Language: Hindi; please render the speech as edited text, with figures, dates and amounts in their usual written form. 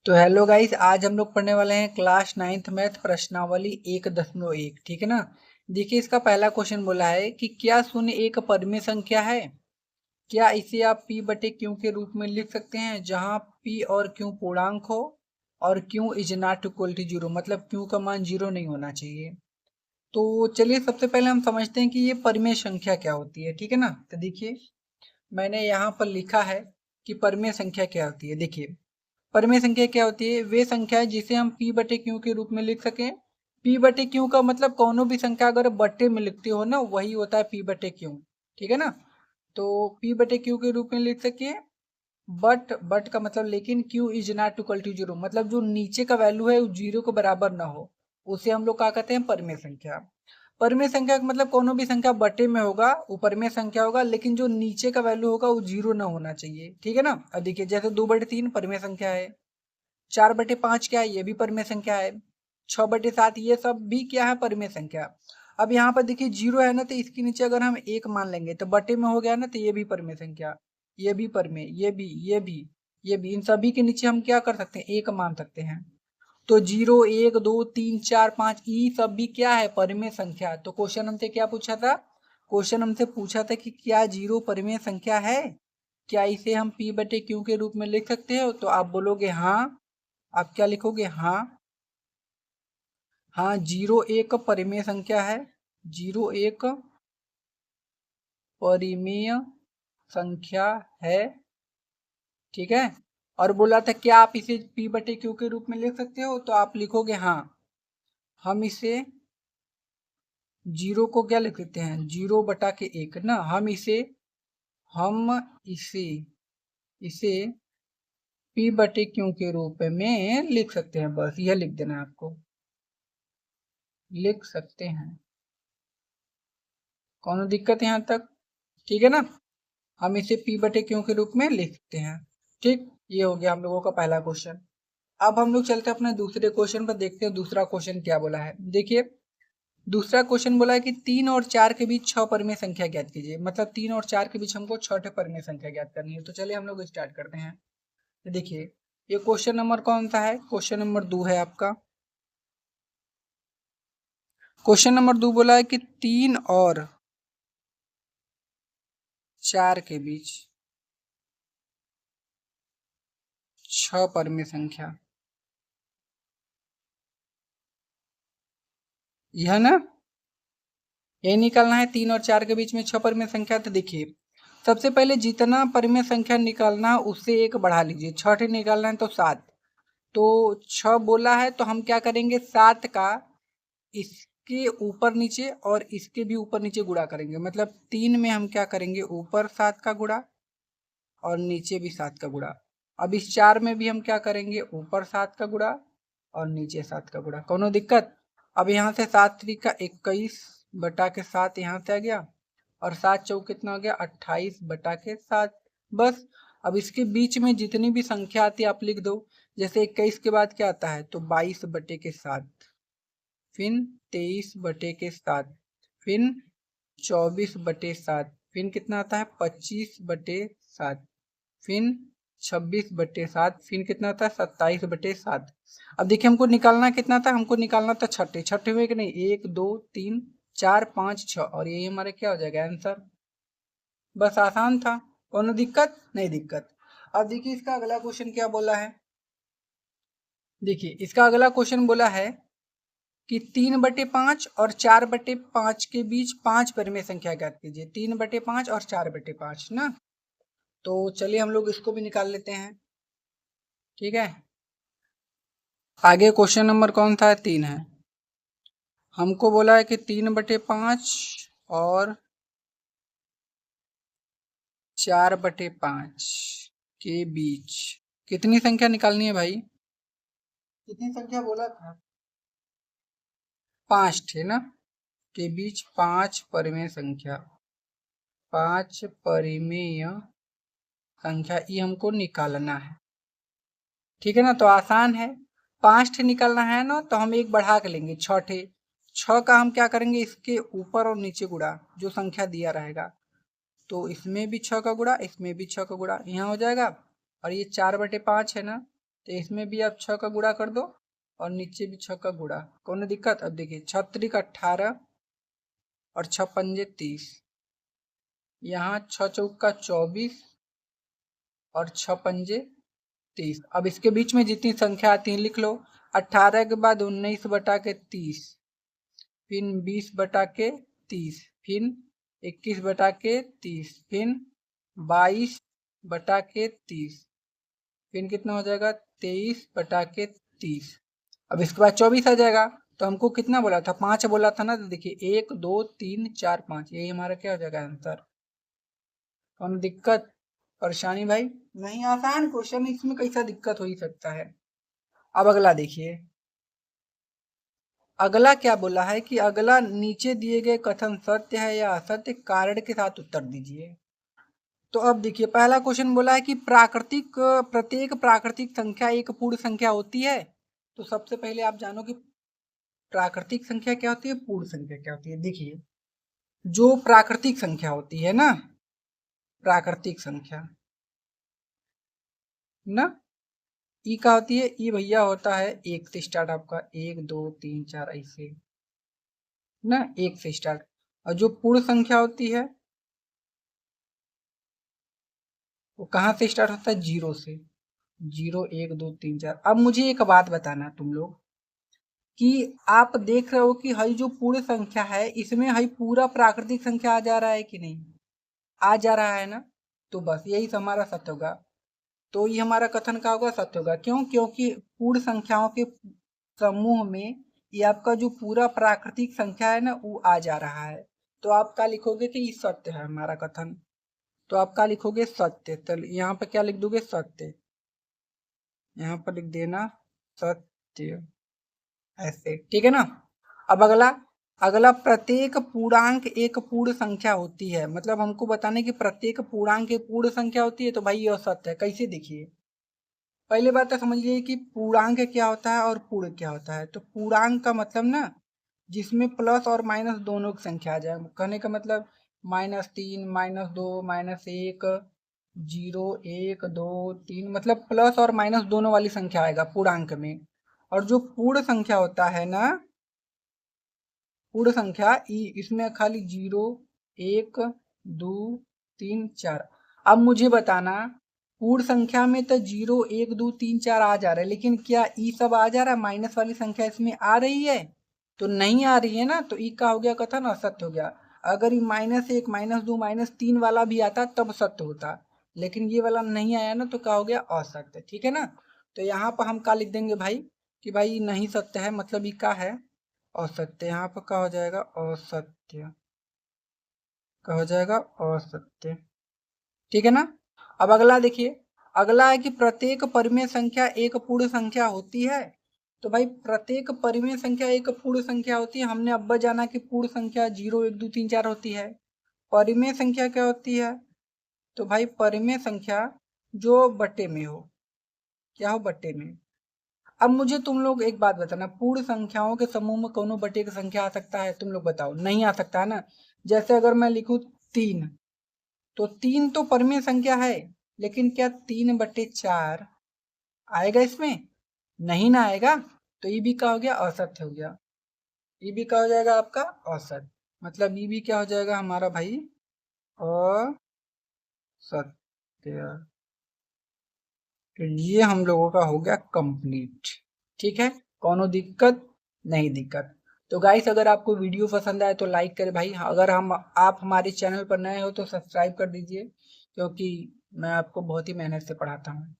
तो हेलो गाइस, आज हम लोग पढ़ने वाले हैं क्लास 9th मैथ प्रश्नावली 1.1। ठीक है ना। देखिए, इसका पहला क्वेश्चन बोला है कि क्या शून्य एक परिमेय संख्या है। क्या इसे आप p बटे क्यू के रूप में लिख सकते हैं, जहां p और q पूर्णांक हो और q is not equal to zero, मतलब q का मान जीरो नहीं होना चाहिए। तो चलिए सबसे पहले हम समझते हैं कि ये परिमेय संख्या क्या होती है। ठीक है ना। तो देखिए, मैंने यहाँ पर लिखा है कि परिमेय संख्या क्या होती है। देखिए, परिमेय संख्या क्या होती है, वे संख्या है जिसे हम p बटे क्यू के रूप में लिख सकें। p बटे क्यू का मतलब कोनो भी संख्या अगर बट्टे में लिखते हो ना, वही होता है p बटे क्यू। ठीक है ना। तो p बटे क्यू के रूप में लिख सकिए। बट का मतलब लेकिन q is not equal to zero, मतलब जो नीचे का वैल्यू है वो जीरो के बराबर ना हो, उसे हम लोग क्या कहते हैं, परिमेय संख्या। परिमेय संख्या का मतलब कोनो भी संख्या बटे में होगा वो परिमेय संख्या होगा, लेकिन जो नीचे का वैल्यू होगा वो जीरो ना होना चाहिए। ठीक है ना। अब देखिए, जैसे 2/3 परिमेय संख्या है, 4/5 क्या है, ये भी परिमेय संख्या है, 6/7 ये सब भी क्या है, परिमेय संख्या। अब यहाँ पर देखिए जीरो है ना, तो इसके नीचे अगर हम एक मान लेंगे तो बटे में हो गया ना, तो ये भी परिमेय संख्या, ये भी परिमेय, ये भी इन सभी के नीचे हम क्या कर सकते हैं, एक मान सकते हैं। तो 0 1 2 3 4 5 ये सब भी क्या है, परिमेय संख्या। तो क्वेश्चन हमसे क्या पूछा था, क्वेश्चन हमसे पूछा था कि क्या जीरो परिमेय संख्या है, क्या इसे हम p बटे क्यू के रूप में लिख सकते हो। तो आप बोलोगे हाँ। आप क्या लिखोगे, हाँ। हाँ, जीरो एक परिमेय संख्या है, जीरो एक परिमेय संख्या है। ठीक है। और बोला था क्या आप इसे p बटे क्यू के रूप में लिख सकते हो, तो आप लिखोगे हाँ। हम इसे जीरो को क्या लिख सकते हैं, जीरो बटा के एक ना, हम इसे p बटे क्यू के रूप में लिख सकते हैं। बस यह लिख देना है आपको, लिख सकते हैं, कौन दिक्कत है यहाँ तक। ठीक है ना। हम इसे p बटे क्यू के रूप में लिख सकते हैं। ठीक, ये हो गया हम लोगों का पहला क्वेश्चन। अब हम लोग चलते हैं अपने दूसरे क्वेश्चन पर, देखते हैं दूसरा क्वेश्चन क्या बोला है। देखिए, दूसरा क्वेश्चन बोला है कि 3 और 4 के बीच 6 परिमेय संख्या ज्ञात कीजिए, मतलब 3 और 4 के बीच हमको 6 परिमेय संख्या ज्ञात करनी है। तो चलिए हम लोग स्टार्ट करते हैं। तो देखिए, ये क्वेश्चन नंबर कौन सा है, क्वेश्चन नंबर 2 है आपका। क्वेश्चन नंबर 2 बोला है कि 3 और 4 के बीच 6 परिमेय संख्या, यह ना, ये निकालना है 3 और 4 के बीच में 6 परिमेय संख्या। तो देखिए, सबसे पहले जितना परिमेय संख्या निकालना है उससे एक बढ़ा लीजिए, 6 निकालना है तो 7। तो 6 बोला है तो हम क्या करेंगे, 7 का इसके ऊपर नीचे और इसके भी ऊपर नीचे गुणा करेंगे, मतलब 3 में हम क्या करेंगे, ऊपर 7 का गुणा और नीचे भी 7 का गुणा। अब इस 4 में भी हम क्या करेंगे, ऊपर 7 का गुणा और नीचे 7 का गुणा, कोनो दिक्कत। अब यहाँ से 7 3 21 बटा के 7 यहाँ से आ गया, और 7 चौक कितना हो गया, 28 बटा के 7। बस। अब इसके बीच में जितनी भी संख्या आती है आप लिख दो। जैसे 21 के बाद क्या आता है, तो 22 बटे के 7, फिर 23 बटे के 7, फिर 24 बटे 7, फिर कितना आता है, 25 बटे 7, फिर 26 बटे 7, फिर कितना था, 27 बटे 7। अब देखिए, हमको निकालना कितना था, हमको निकालना था छठे। छठे हुए कि नहीं, 1 2 3 4 5 6, और यही हमारे क्या हो जाएगा आंसर। बस आसान था, कोनो दिक्कत नहीं, दिक्कत। अब देखिए, इसका अगला क्वेश्चन क्या बोला है। देखिए, इसका अगला क्वेश्चन बोला है कि 3/5 और 4/5 के बीच 5 परिमेय संख्या ज्ञात कीजिए। 3/5 और 4/5 ना। तो चलिए हम लोग इसको भी निकाल लेते हैं। ठीक है। आगे क्वेश्चन नंबर कौन सा है, 3 है। हमको बोला है कि 3/5 और 4/5 के बीच कितनी संख्या निकालनी है भाई, कितनी संख्या बोला था, 5 थे ना। के बीच 5 परिमेय संख्या, 5 परिमेय संख्या ये हमको निकालना है। ठीक है ना। तो आसान है, 5 ठे निकालना है ना, तो हम एक बढ़ा के लेंगे, 6 ठे। 6 का हम क्या करेंगे, इसके ऊपर और नीचे गुणा, जो संख्या दिया रहेगा। तो इसमें भी 6 का गुणा, इसमें भी 6 का गुणा, यहाँ हो जाएगा। और ये 4/5 है ना, तो इसमें भी आप 6 का गुणा कर दो और नीचे भी 6 का गुणा, कौन दिक्कत। अब देखिए 6 का 18 और 6 पंजे 30, यहाँ 6 चौका 24 और 6 पंजे 30। अब इसके बीच में जितनी संख्या आती है लिख लो। 18 के बाद 19 बटा के 30, फिर 20 बटा के 30, फिर 21 बटा के 30, फिर 22 बटा के 30, फिर कितना हो जाएगा 23 बटा के 30। अब इसके बाद 24 आ जाएगा। तो हमको कितना बोला था, 5 बोला था ना। तो देखिए 1 2 3 4 5, यही हमारा क्या हो जाएगा आंसर। कौन दिक्कत परेशानी भाई। नहीं, आसान क्वेश्चन, इसमें कैसा दिक्कत हो ही सकता है। अब अगला देखिए, अगला क्या बोला है कि अगला नीचे दिए गए कथन सत्य है या असत्य, कारण के साथ उत्तर दीजिए। तो अब देखिए पहला क्वेश्चन बोला है कि प्रत्येक प्राकृतिक संख्या एक पूर्ण संख्या होती है। तो सबसे पहले आप जानो कि प्राकृतिक संख्या क्या होती है, पूर्ण संख्या क्या होती है। देखिए जो प्राकृतिक संख्या होती है ना, प्राकृतिक संख्या ना, ई का होती है, ई भैया होता है 1 से स्टार्ट, आपका 1 2 3 4 ऐसे ना, 1 से स्टार्ट। और जो पूर्ण संख्या होती है वो कहाँ से स्टार्ट होता है, 0 से। 0 1 2 3 4। अब मुझे एक बात बताना तुम लोग कि आप देख रहे हो कि हई जो पूर्ण संख्या है इसमें हई पूरा प्राकृतिक संख्या आ जा रहा है कि नहीं, आ जा रहा है ना। तो बस यही हमारा सत्य होगा। तो ये हमारा कथन का होगा, सत्य होगा। क्यों, क्योंकि पूर्ण संख्याओं के समूह में ये आपका जो पूरा प्राकृतिक संख्या है ना वो आ जा रहा है। तो आप क्या लिखोगे कि ये सत्य है हमारा कथन। तो आप क्या लिखोगे, सत्य। तो यहाँ पे क्या लिख दोगे, सत्य। यहाँ पर लिख देना सत्य, ऐसे, ठीक है ना। अब अगला, अगला प्रत्येक पूर्णांक एक पूर्ण संख्या होती है। मतलब हमको बताने की प्रत्येक पूर्णांक एक पूर्ण संख्या होती है। तो भाई यह सत्य है। कैसे, देखिए पहले बात तो समझिए कि पूर्णांक क्या होता है और पूर्ण क्या होता है। तो पूर्णांक का मतलब ना जिसमें प्लस और माइनस दोनों की संख्या आ जाए। कहने का मतलब -3 -2 -1 0 1 2 3, मतलब प्लस और माइनस दोनों वाली संख्या आएगा पूर्णांक में। और जो पूर्ण संख्या होता है ना, पूर्ण संख्या इसमें खाली 0 1 2 3 4। अब मुझे बताना पूर्ण संख्या में तो 0 1 2 3 4 आ जा रहा है, लेकिन क्या ई सब आ जा रहा है, माइनस वाली संख्या इसमें आ रही है। तो नहीं आ रही है ना। तो ई का हो गया कथन असत्य हो गया। अगर ये -1 -2 -3 वाला भी आता तब सत्य होता, लेकिन ये वाला नहीं आया ना, तो क्या हो गया, असत्य। ठीक है ना। तो यहाँ पर हम क्या लिख देंगे भाई कि भाई नहीं सत्य है, मतलब ये क्या है, असत्य। यहाँ पर क्या हो जाएगा, असत्य। क्या हो जाएगा, असत्य। ठीक है ना। अब अगला देखिए, अगला है कि प्रत्येक परिमेय संख्या एक पूर्ण संख्या होती है। तो भाई प्रत्येक परिमेय संख्या एक पूर्ण संख्या होती है। हमने अब जाना कि पूर्ण संख्या 0 1 2 3 4 होती है। परिमेय संख्या क्या होती है, तो भाई परिमेय संख्या जो बट्टे में हो, क्या हो, बट्टे में। अब मुझे तुम लोग एक बात बताना, पूर्ण संख्याओं के समूह में कोनो बटे की संख्या आ सकता है, तुम लोग बताओ। नहीं आ सकता है ना। जैसे अगर मैं लिखूं 3, तो 3 तो परिमेय संख्या है, लेकिन क्या 3/4 आएगा इसमें, नहीं ना आएगा। तो ये भी क्या हो गया, असत्य हो गया। ये भी क्या हो जाएगा आपका, असत्य। मतलब ये भी क्या हो जाएगा हमारा भाई, असत्य। तो ये हम लोगों का हो गया कंप्लीट। ठीक है, कोनो दिक्कत, नहीं दिक्कत। तो गाइस अगर आपको वीडियो पसंद आए तो लाइक करें भाई। अगर आप हमारे चैनल पर नए हो तो सब्सक्राइब कर दीजिए, क्योंकि मैं आपको बहुत ही मेहनत से पढ़ाता हूँ।